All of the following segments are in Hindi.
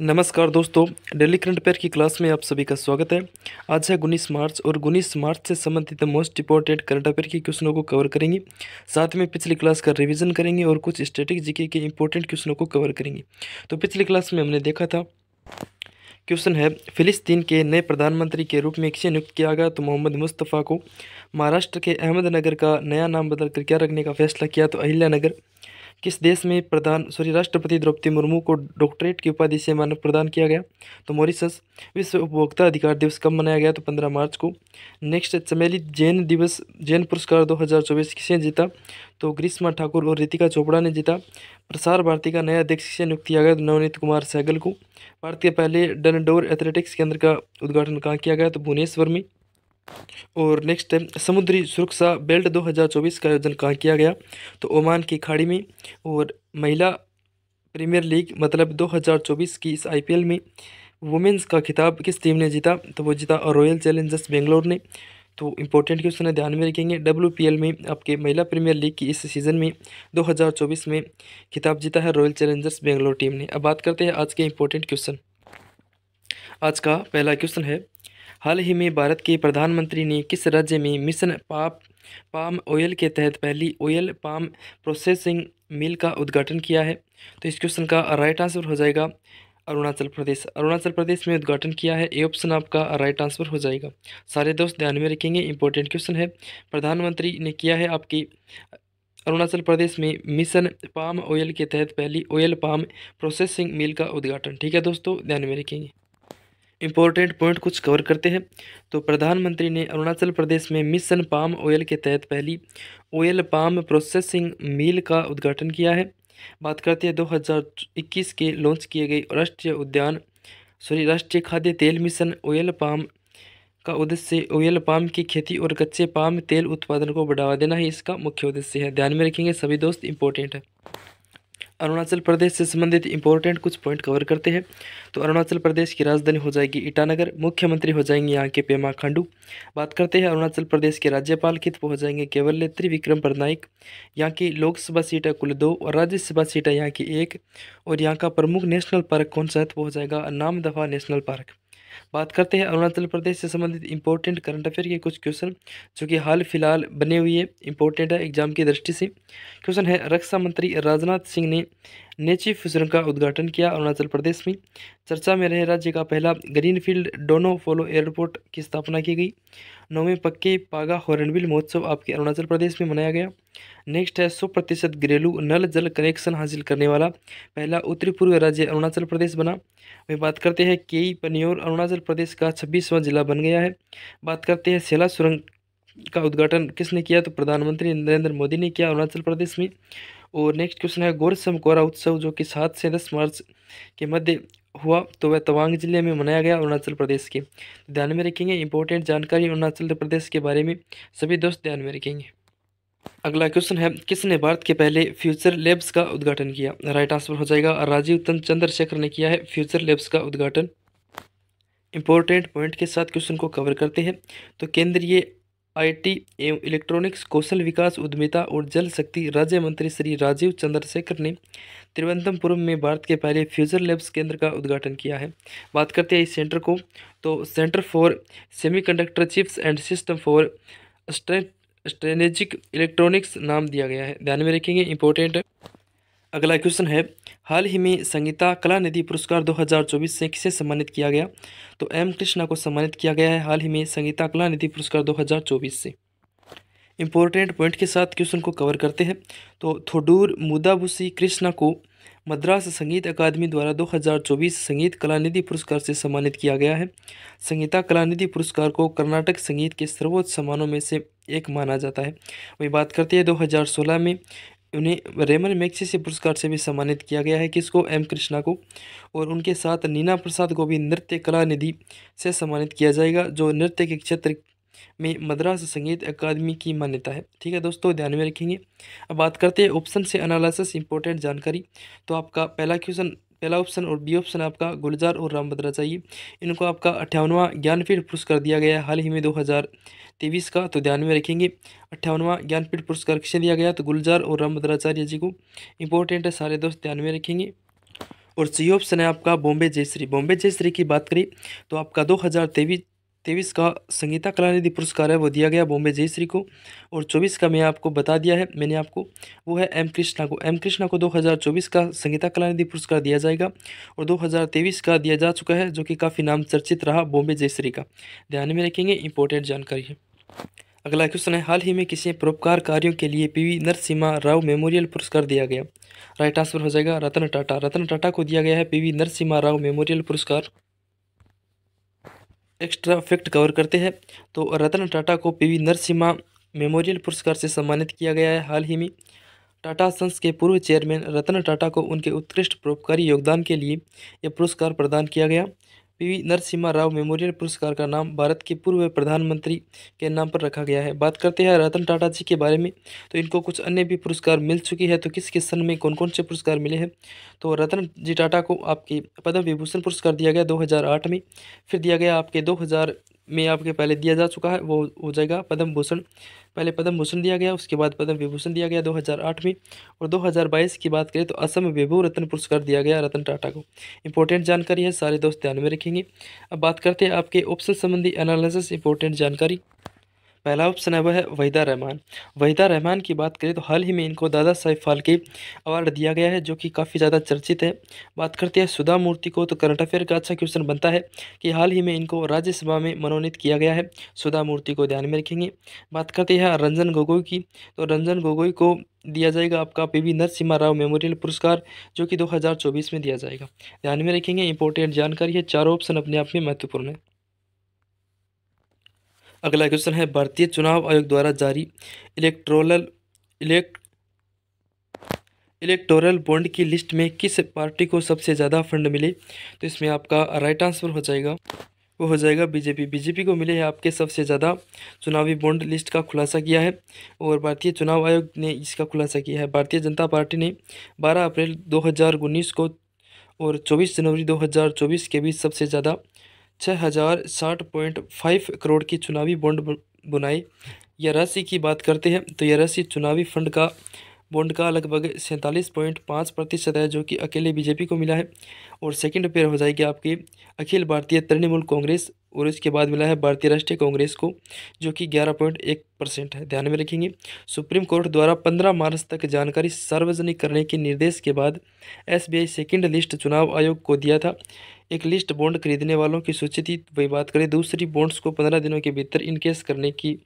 नमस्कार दोस्तों। डेली करंट अफेयर की क्लास में आप सभी का स्वागत है। आज है 19 मार्च और 19 मार्च से संबंधित मोस्ट इंपॉर्टेंट करंट अफेयर के क्वेश्चनों को कवर करेंगे। साथ में पिछली क्लास का रिवीजन करेंगे और कुछ स्टैटिक जीके के इंपॉर्टेंट क्वेश्चनों को कवर करेंगे। तो पिछली क्लास में हमने देखा था, क्वेश्चन है, फिलिस्तीन के नए प्रधानमंत्री के रूप में किसे नियुक्त किया गया? तो मोहम्मद मुस्तफ़ा को। महाराष्ट्र के अहमदनगर का नया नाम बदलकर क्या रखने का फैसला किया? तो अहिल्यानगर। किस देश में राष्ट्रपति द्रौपदी मुर्मू को डॉक्टरेट की उपाधि से मानक प्रदान किया गया? तो मॉरिशस। विश्व उपभोक्ता अधिकार दिवस कब मनाया गया? तो 15 मार्च को। नेक्स्ट, चमेली जैन पुरस्कार 2024 किसे जीता? तो ग्रीष्मा ठाकुर और रितिका चोपड़ा ने जीता। प्रसार भारती का नया अध्यक्ष किसे नियुक्त किया गया? तो नवनीत कुमार सहगल को। भारत के पहले डनडोर एथलेटिक्स केंद्र का उद्घाटन कहाँ किया गया? तो भुवनेश्वर में। और नेक्स्ट है, समुद्री सुरक्षा बेल्ट 2024 का आयोजन कहाँ किया गया? तो ओमान की खाड़ी में। और महिला प्रीमियर लीग मतलब 2024 की इस आईपीएल में वुमेन्स का खिताब किस टीम ने जीता? तो वो जीता रॉयल चैलेंजर्स बेंगलोर ने। तो इंपॉर्टेंट क्वेश्चन है, ध्यान में रखेंगे। डब्ल्यूपीएल में आपके महिला प्रीमियर लीग की इस सीज़न में 2024 में खिताब जीता है रॉयल चैलेंजर्स बेंगलोर टीम ने। अब बात करते हैं आज के इंपॉर्टेंट क्वेश्चन। आज का पहला क्वेश्चन है, हाल ही में भारत के प्रधानमंत्री ने किस राज्य में मिशन पाम ऑयल के तहत पहली ऑयल पाम प्रोसेसिंग मिल का उद्घाटन किया है? तो इस क्वेश्चन का राइट आंसर हो जाएगा अरुणाचल प्रदेश। अरुणाचल प्रदेश में उद्घाटन किया है, ये ऑप्शन आपका राइट आंसर हो जाएगा। सारे दोस्त ध्यान में रखेंगे, इंपॉर्टेंट क्वेश्चन है। प्रधानमंत्री ने किया है आपकी अरुणाचल प्रदेश में मिशन पाम ऑयल के तहत पहली ऑयल पाम प्रोसेसिंग मिल का उद्घाटन। ठीक है दोस्तों, ध्यान में रखेंगे। इंपॉर्टेंट पॉइंट कुछ कवर करते हैं। तो प्रधानमंत्री ने अरुणाचल प्रदेश में मिशन पाम ऑयल के तहत पहली ऑयल पाम प्रोसेसिंग मिल का उद्घाटन किया है। बात करते हैं 2021 के लॉन्च किए गए राष्ट्रीय खाद्य तेल मिशन ऑयल पाम का उद्देश्य ऑयल पाम की खेती और कच्चे पाम तेल उत्पादन को बढ़ावा देना ही इसका मुख्य उद्देश्य है। ध्यान में रखेंगे सभी दोस्त, इंपॉर्टेंट है। अरुणाचल प्रदेश से संबंधित इंपॉर्टेंट कुछ पॉइंट कवर करते हैं। तो अरुणाचल प्रदेश की राजधानी हो जाएगी ईटानगर। मुख्यमंत्री हो जाएंगे यहाँ के पेमा खांडू। बात करते हैं अरुणाचल प्रदेश के राज्यपाल कित हो जाएंगे केवल त्रिविक्रम पटनायक। यहाँ की लोकसभा सीट है कुल 2 और राज्यसभा सीट है यहाँ की 1। और यहाँ का प्रमुख नेशनल पार्क कौन सा है? तो हो जाएगा नामदफा नेशनल पार्क। बात करते हैं अरुणाचल प्रदेश से संबंधित इंपॉर्टेंट करंट अफेयर के कुछ क्वेश्चन जो कि हाल फिलहाल बने हुए इंपॉर्टेंट है एग्जाम की दृष्टि से। क्वेश्चन है, रक्षा मंत्री राजनाथ सिंह ने नेचीफ सुरंग का उद्घाटन किया अरुणाचल प्रदेश में। चर्चा में रहे राज्य का पहला ग्रीनफील्ड डोनो फोलो एयरपोर्ट की स्थापना की गई। 9वें पक्के पागा हॉर्नबिल महोत्सव आपके अरुणाचल प्रदेश में मनाया गया। नेक्स्ट है, 100% घरेलू नल जल कनेक्शन हासिल करने वाला पहला उत्तरी पूर्व राज्य अरुणाचल प्रदेश बना। वही बात करते हैं, केई पनियोर अरुणाचल प्रदेश का 26वां जिला बन गया है। बात करते हैं, सेला सुरंग का उद्घाटन किसने किया? तो प्रधानमंत्री नरेंद्र मोदी ने किया अरुणाचल प्रदेश में। और नेक्स्ट क्वेश्चन है, गोरसम कोरा उत्सव जो कि 7 से 10 मार्च के मध्य हुआ तो वह तवांग जिले में मनाया गया अरुणाचल प्रदेश के। ध्यान में रखेंगे, इंपॉर्टेंट जानकारी अरुणाचल प्रदेश के बारे में सभी दोस्त ध्यान में रखेंगे। अगला क्वेश्चन है, किसने भारत के पहले फ्यूचर लैब्स का उद्घाटन किया? राइट आंसर हो जाएगा राजीव चंद्रशेखर ने किया है फ्यूचर लैब्स का उद्घाटन। इंपॉर्टेंट पॉइंट के साथ क्वेश्चन को कवर करते हैं। तो केंद्रीय आईटी एवं इलेक्ट्रॉनिक्स कौशल विकास उद्यमिता और जल शक्ति राज्य मंत्री श्री राजीव चंद्रशेखर ने तिरुवनंतपुरम में भारत के पहले फ्यूचर लैब्स केंद्र का उद्घाटन किया है। बात करते हैं इस सेंटर को, तो centre for semiconductor chips and system for strategic electronics नाम दिया गया है। ध्यान में रखेंगे, इंपॉर्टेंट है। अगला क्वेश्चन है, हाल ही में संगीता कलानिधि पुरस्कार 2024 से किसे सम्मानित किया गया? तो एम कृष्णा को सम्मानित किया गया है हाल ही में संगीता कलानिधि पुरस्कार 2024 से। इंपॉर्टेंट पॉइंट के साथ क्वेश्चन को कवर करते हैं। तो थोडूर मुदाबुसी कृष्णा को मद्रास संगीत अकादमी द्वारा 2024 संगीत कलानिधि पुरस्कार से सम्मानित किया गया है। संगीता कलानिधि पुरस्कार को कर्नाटक संगीत के सर्वोच्च सम्मानों में से एक माना जाता है। वही बात करते हैं 2016 में उन्हें रेमन मैग्सेसे पुरस्कार से भी सम्मानित किया गया है। किसको? एम कृष्णा को। और उनके साथ नीना प्रसाद को भी नृत्य कला निधि से सम्मानित किया जाएगा, जो नृत्य के क्षेत्र में मद्रास संगीत अकादमी की मान्यता है। ठीक है दोस्तों, ध्यान में रखेंगे। अब बात करते हैं ऑप्शन से एनालिसिस इंपॉर्टेंट जानकारी। तो आपका पहला ऑप्शन और बी ऑप्शन आपका गुलजार और रामभद्रा चाहिए। इनको आपका 58वां ज्ञानपीठ पुरस्कार दिया गया है हाल ही में 2023 का। तो ध्यान में रखेंगे, 58वां ज्ञानपीठ पुरस्कार किसे दिया गया? तो गुलजार और रामभद्राचार्य जी को। इंपॉर्टेंट है सारे दोस्त, ध्यान में रखेंगे। और सी ऑप्शन है आपका बॉम्बे जयश्री। बॉम्बे जयश्री की बात करें तो आपका 2023 का संगीता कलानिधि पुरस्कार है वो दिया गया बॉम्बे जयश्री को। और 24 का मैं आपको बता दिया है मैंने आपको, वो है एम कृष्णा को। एम कृष्णा को 2024 का संगीता कलानिधि पुरस्कार दिया जाएगा और 2023 का दिया जा चुका है, जो कि काफ़ी नाम चर्चित रहा बॉम्बे जयश्री का। ध्यान में रखेंगे, इंपॉर्टेंट जानकारी है। अगला क्वेश्चन है, हाल ही में किसी परोपकार कार्यों के लिए पीवी नरसिम्हा राव मेमोरियल पुरस्कार दिया गया? राइट आंसर हो जाएगा रतन टाटा। रतन टाटा को दिया गया है पीवी नरसिम्हा राव मेमोरियल पुरस्कार। एक्स्ट्रा फैक्ट कवर करते हैं तो रतन टाटा को पीवी नरसिम्हा मेमोरियल पुरस्कार से सम्मानित किया गया है हाल ही में। टाटा सन्स के पूर्व चेयरमैन रतन टाटा को उनके उत्कृष्ट परोपकारी योगदान के लिए यह पुरस्कार प्रदान किया गया। पीवी नरसिम्हा राव मेमोरियल पुरस्कार का नाम भारत के पूर्व प्रधानमंत्री के नाम पर रखा गया है। बात करते हैं रतन टाटा जी के बारे में, तो इनको कुछ अन्य भी पुरस्कार मिल चुकी है। तो किस सन में कौन कौन से पुरस्कार मिले हैं? तो रतन जी टाटा को आपके पद्म विभूषण पुरस्कार दिया गया 2008 में। फिर दिया गया आपके 2000 में, आपके पहले दिया जा चुका है, वो हो जाएगा पद्म भूषण। पहले पद्म भूषण दिया गया, उसके बाद पद्म विभूषण दिया गया 2008 में। और 2022 की बात करें तो असम विभू रत्न पुरस्कार दिया गया रतन टाटा को। इंपॉर्टेंट जानकारी है, सारे दोस्त ध्यान में रखेंगे। अब बात करते हैं आपके ऑप्शन संबंधी एनालिसिस, इंपॉर्टेंट जानकारी। पहला ऑप्शन है वह है वहीदा रहमान। वहीदा रहमान की बात करें तो हाल ही में इनको दादा साहेब फाल्के अवार्ड दिया गया है, जो कि काफ़ी ज़्यादा चर्चित है। बात करते हैं सुधा मूर्ति को, तो करंट अफेयर का अच्छा क्वेश्चन बनता है कि हाल ही में इनको राज्यसभा में मनोनीत किया गया है। सुधा मूर्ति को ध्यान में रखेंगे। बात करते हैं रंजन गोगोई की, तो रंजन गोगोई को दिया जाएगा आपका पीवी नरसिम्हा राव मेमोरियल पुरस्कार, जो कि 2024 में दिया जाएगा। ध्यान में रखेंगे, इंपॉर्टेंट जानकारी है, चारों ऑप्शन अपने आप में महत्वपूर्ण है। अगला क्वेश्चन है, भारतीय चुनाव आयोग द्वारा जारी इलेक्टोरल इलेक्टोरल बॉन्ड की लिस्ट में किस पार्टी को सबसे ज़्यादा फंड मिले? तो इसमें आपका राइट आंसर हो जाएगा, वो हो जाएगा बीजेपी। बीजेपी को मिले हैं आपके सबसे ज़्यादा चुनावी बॉन्ड। लिस्ट का खुलासा किया है और भारतीय चुनाव आयोग ने इसका खुलासा किया है। भारतीय जनता पार्टी ने 12 अप्रैल 2019 को और 24 जनवरी 2024 के बीच सबसे ज़्यादा 6060.5 करोड़ की चुनावी बॉन्ड बनाए। यह राशि की बात करते हैं तो यह राशि चुनावी फंड का बॉन्ड का लगभग 47.5% है, जो कि अकेले बीजेपी को मिला है। और सेकंड पेयर हो जाएगी आपकी अखिल भारतीय तृणमूल कांग्रेस, और इसके बाद मिला है भारतीय राष्ट्रीय कांग्रेस को, जो कि 11.1% है। ध्यान में रखेंगे, सुप्रीम कोर्ट द्वारा 15 मार्च तक जानकारी सार्वजनिक करने के निर्देश के बाद एसबीआई सेकंड लिस्ट चुनाव आयोग को दिया था। एक लिस्ट बॉन्ड खरीदने वालों की सूची थी, वही बात करें। दूसरी बॉन्ड्स को 15 दिनों के भीतर इनकेस करने की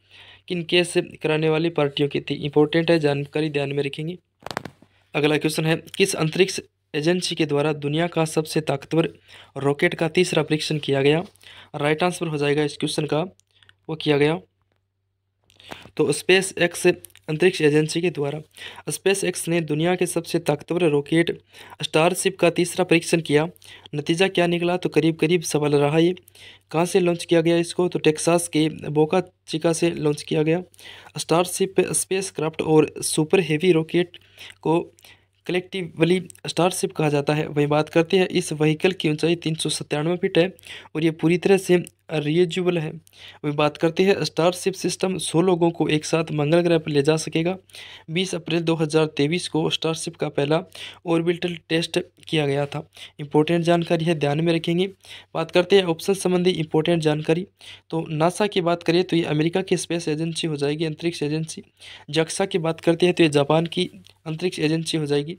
इनकेस कराने वाली पार्टियों की थी। इंपॉर्टेंट है जानकारी, ध्यान में रखेंगे। अगला क्वेश्चन है, किस अंतरिक्ष एजेंसी के द्वारा दुनिया का सबसे ताकतवर रॉकेट का तीसरा परीक्षण किया गया? राइट आंसर हो जाएगा इस क्वेश्चन का, वो किया गया तो स्पेस एक्स अंतरिक्ष एजेंसी के द्वारा। स्पेस एक्स ने दुनिया के सबसे ताकतवर रॉकेट स्टारशिप का तीसरा परीक्षण किया। नतीजा क्या निकला? तो करीब करीब सफल रहा ये। कहाँ से लॉन्च किया गया इसको? तो टेक्सास के बोका चिका से लॉन्च किया गया। स्टारशिप स्पेस क्राफ्ट और सुपर हेवी रॉकेट को कलेक्टिवली स्टारशिप कहा जाता है। वही बात करते हैं, इस व्हीकल की ऊंचाई 397 फीट है और ये पूरी तरह से रीयूजेबल है। वही बात करते हैं, स्टारशिप सिस्टम 100 लोगों को एक साथ मंगल ग्रह पर ले जा सकेगा। 20 अप्रैल 2023 को स्टारशिप का पहला ऑर्बिटल टेस्ट किया गया था। इंपॉर्टेंट जानकारी है, ध्यान में रखेंगे। बात करते हैं ऑप्शन संबंधी इंपॉर्टेंट जानकारी, तो नासा की बात करें तो ये अमेरिका की स्पेस एजेंसी हो जाएगी, अंतरिक्ष एजेंसी। जक्सा की बात करते हैं तो ये जापान की अंतरिक्ष एजेंसी हो जाएगी।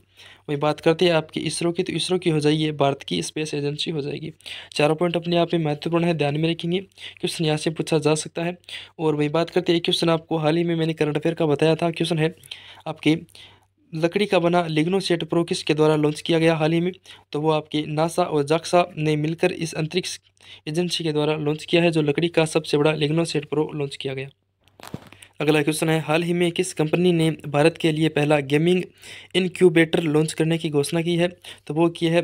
वही बात करते हैं आपकी इसरो की, तो इसरो की हो जाएगी भारत की स्पेस एजेंसी हो जाएगी। चारों पॉइंट अपने आप में महत्वपूर्ण है, ध्यान में रखेंगे, क्वेश्चन यहाँ से पूछा जा सकता है। और वही बात करते हैं, क्वेश्चन आपको हाल ही में मैंने करंट अफेयर का बताया था। क्वेश्चन है आपके लकड़ी का बना लिग्नोसेट प्रो किसके द्वारा लॉन्च किया गया हाल ही में? तो वो आपके नासा और जाक्सा ने मिलकर इस अंतरिक्ष एजेंसी के द्वारा लॉन्च किया है, जो लकड़ी का सबसे बड़ा लिग्नोसेट प्रो लॉन्च किया गया। अगला क्वेश्चन है, हाल ही में किस कंपनी ने भारत के लिए पहला गेमिंग इनक्यूबेटर लॉन्च करने की घोषणा की है? तो वो की है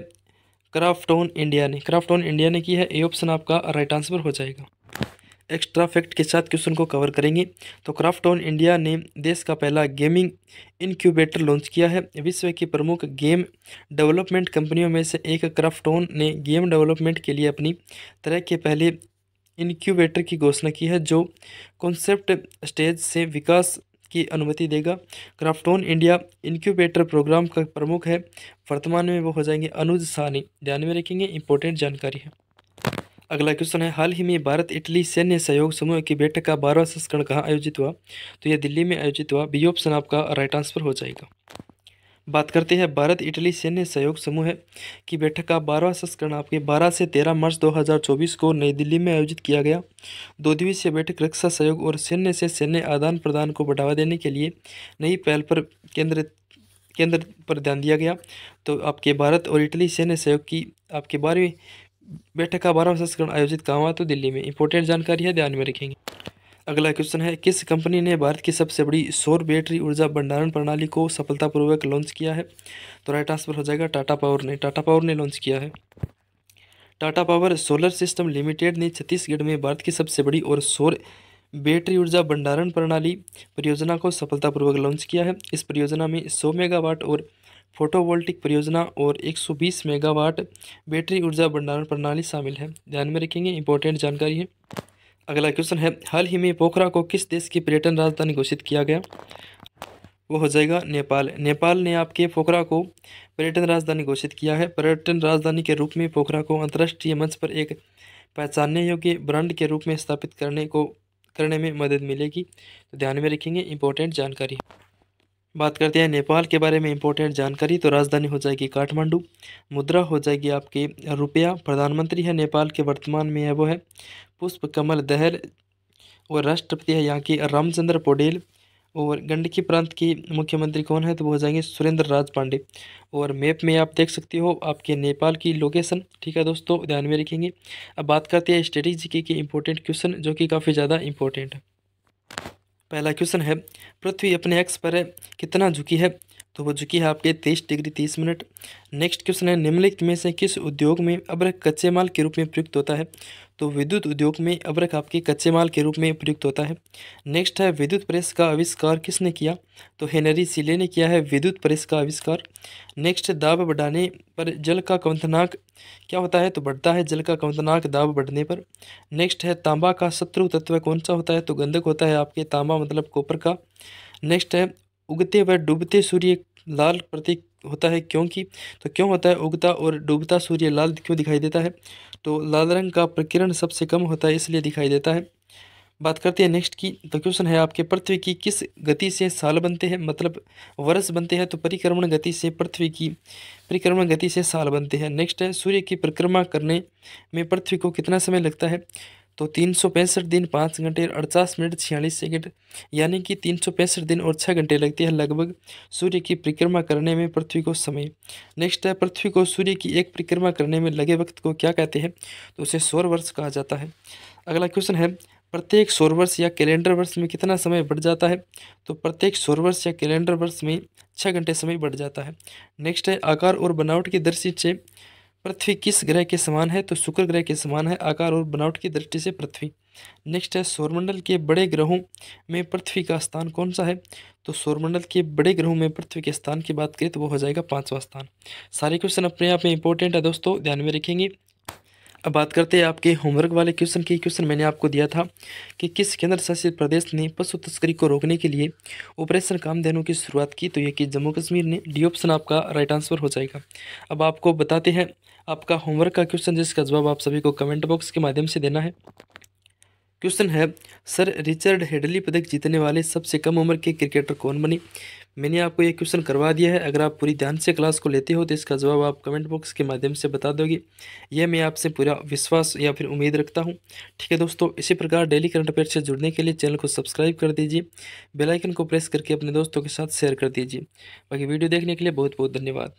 क्राफ्टोन इंडिया ने। क्राफ्टोन इंडिया ने की है, ए ऑप्शन आपका राइट आंसर हो जाएगा। एक्स्ट्रा फैक्ट के साथ क्वेश्चन को कवर करेंगे। तो क्राफ्टोन इंडिया ने देश का पहला गेमिंग इनक्यूबेटर लॉन्च किया है। विश्व की प्रमुख गेम डेवलपमेंट कंपनियों में से एक क्राफ्टोन ने गेम डेवलपमेंट के लिए अपनी तरह के पहले इनक्यूबेटर की घोषणा की है, जो कॉन्सेप्ट स्टेज से विकास की अनुमति देगा। क्राफ्टोन इंडिया इनक्यूबेटर प्रोग्राम का प्रमुख है, वर्तमान में वो हो जाएंगे अनुज साहनी। ध्यान में रखेंगे, इंपॉर्टेंट जानकारी है। अगला क्वेश्चन है, हाल ही में भारत इटली सैन्य सहयोग समूह की बैठक का 12वां संस्करण कहाँ आयोजित हुआ? तो यह दिल्ली में आयोजित हुआ। बी ऑप्शन आपका राइट आंसर हो जाएगा। बात करते हैं भारत इटली सैन्य सहयोग समूह की बैठक का 12वां संस्करण आपके 12 से 13 मार्च 2024 को नई दिल्ली में आयोजित किया गया। 2 दिवसीय बैठक रक्षा सहयोग और सैन्य से सैन्य आदान प्रदान को बढ़ावा देने के लिए नई पहल पर केंद्र पर ध्यान दिया गया। तो आपके भारत और इटली सैन्य सहयोग की आपके 12वीं बैठक का 12वां संस्करण आयोजित कहाँ हुआ? तो दिल्ली में। इंपॉर्टेंट जानकारी है, ध्यान में रखेंगे। अगला क्वेश्चन है, किस कंपनी ने भारत की सबसे बड़ी सौर बैटरी ऊर्जा भंडारण प्रणाली को सफलतापूर्वक लॉन्च किया है? तो राइट आंसर हो जाएगा टाटा पावर ने। टाटा पावर ने लॉन्च किया है। Tata power solar system limited ने छत्तीसगढ़ में भारत की सबसे बड़ी और सौर बैटरी ऊर्जा भंडारण प्रणाली परियोजना को सफलतापूर्वक लॉन्च किया है। इस परियोजना में 100 मेगावाट और फोटोवोल्टिक परियोजना और 120 मेगावाट बैटरी ऊर्जा भंडारण प्रणाली शामिल है। ध्यान में रखेंगे, इंपॉर्टेंट जानकारी है। अगला क्वेश्चन है, हाल ही में पोखरा को किस देश की पर्यटन राजधानी घोषित किया गया? वो हो जाएगा नेपाल। नेपाल ने आपके पोखरा को पर्यटन राजधानी घोषित किया है। पर्यटन राजधानी के रूप में पोखरा को अंतर्राष्ट्रीय मंच पर एक पहचानने योग्य ब्रांड के रूप में स्थापित करने में मदद मिलेगी। तो ध्यान में रखेंगे, इंपॉर्टेंट जानकारी। बात करते हैं नेपाल के बारे में इंपॉर्टेंट जानकारी। तो राजधानी हो जाएगी काठमांडू, मुद्रा हो जाएगी आपके रुपया, प्रधानमंत्री है नेपाल के वर्तमान में है वो है पुष्प कमल दहल, और राष्ट्रपति है यहाँ की रामचंद्र पौडेल, और गंडकी प्रांत की मुख्यमंत्री कौन है? तो वो हो जाएंगे सुरेंद्र राज पांडे। और मैप में आप देख सकते हो आपके नेपाल की लोकेशन। ठीक है दोस्तों, ध्यान में रखेंगे। अब बात करते हैं स्ट्रेटेजी के इंपॉर्टेंट क्वेश्चन जो कि काफ़ी ज़्यादा इंपॉर्टेंट है। पहला क्वेश्चन है, पृथ्वी अपने एक्स पर कितना झुकी है? तो वो झुकी है आपके 23 डिग्री 30 मिनट। नेक्स्ट क्वेश्चन है, निम्नलिखित में से किस उद्योग में अब्रक कच्चे माल के रूप में प्रयुक्त होता है? तो विद्युत उद्योग में अब्रक आपके कच्चे माल के रूप में प्रयुक्त होता है। नेक्स्ट है, विद्युत प्रेस का आविष्कार किसने किया? तो हेनरी सीले ने किया है विद्युत प्रेस का आविष्कार। नेक्स्ट, दाब बढ़ाने पर जल का क्वथनांक क्या होता है? तो बढ़ता है जल का क्वथनांक दाब बढ़ने पर। नेक्स्ट है, तांबा का शत्रु तत्व कौन सा होता है? तो गंधक होता है आपके तांबा मतलब कॉपर का। नेक्स्ट है, उगते व डूबते सूर्य लाल प्रतीक होता है क्योंकि? तो क्यों होता है उगता और डूबता सूर्य लाल क्यों दिखाई देता है? तो लाल रंग का प्रकीर्ण सबसे कम होता है इसलिए दिखाई देता है। बात करते हैं नेक्स्ट की। तो क्वेश्चन है आपके, पृथ्वी की किस गति से साल बनते हैं, मतलब वर्ष बनते हैं? तो परिक्रमण गति से पृथ्वी की परिक्रमण गति से साल बनते हैं। नेक्स्ट है, सूर्य की परिक्रमा करने में पृथ्वी को कितना समय लगता है? तो 365 दिन 5 घंटे 48 मिनट 46 सेकंड, यानी कि 365 दिन और 6 घंटे लगते हैं लगभग सूर्य की परिक्रमा करने में पृथ्वी को समय। नेक्स्ट है, पृथ्वी को सूर्य की एक परिक्रमा करने में लगे वक्त को क्या कहते हैं? तो उसे सौर वर्ष कहा जाता है। अगला क्वेश्चन है, प्रत्येक सौर वर्ष या कैलेंडर वर्ष में कितना समय बढ़ जाता है? तो प्रत्येक सौर वर्ष या कैलेंडर वर्ष में 6 घंटे समय बढ़ जाता है। नेक्स्ट है, आकार और बनावट की दृष्टि से पृथ्वी किस ग्रह के समान है? तो शुक्र ग्रह के समान है आकार और बनावट की दृष्टि से पृथ्वी। नेक्स्ट है, सौरमंडल के बड़े ग्रहों में पृथ्वी का स्थान कौन सा है? तो सौरमंडल के बड़े ग्रहों में पृथ्वी के स्थान की बात करें तो वो हो जाएगा 5वां स्थान। सारे क्वेश्चन अपने आप में इंपॉर्टेंट है दोस्तों, ध्यान में रखेंगे। अब बात करते हैं आपके होमवर्क वाले क्वेश्चन की। क्वेश्चन मैंने आपको दिया था कि किस केंद्र शासित प्रदेश ने पशु तस्करी को रोकने के लिए ऑपरेशन कामधेनु की शुरुआत की? तो ये कि जम्मू कश्मीर ने। डी ऑप्शन आपका राइट आंसर हो जाएगा। अब आपको बताते हैं आपका होमवर्क का क्वेश्चन जिसका जवाब आप सभी को कमेंट बॉक्स के माध्यम से देना है। क्वेश्चन है, सर रिचर्ड हेडली पदक जीतने वाले सबसे कम उम्र के क्रिकेटर कौन बने? मैंने आपको ये क्वेश्चन करवा दिया है। अगर आप पूरी ध्यान से क्लास को लेते हो तो इसका जवाब आप कमेंट बॉक्स के माध्यम से बता दोगे, यह मैं आपसे पूरा विश्वास या फिर उम्मीद रखता हूँ। ठीक है दोस्तों, इसी प्रकार डेली करंट अफेयर से जुड़ने के लिए चैनल को सब्सक्राइब कर दीजिए, बेल आइकन को प्रेस करके अपने दोस्तों के साथ शेयर कर दीजिए। बाकी वीडियो देखने के लिए बहुत बहुत धन्यवाद।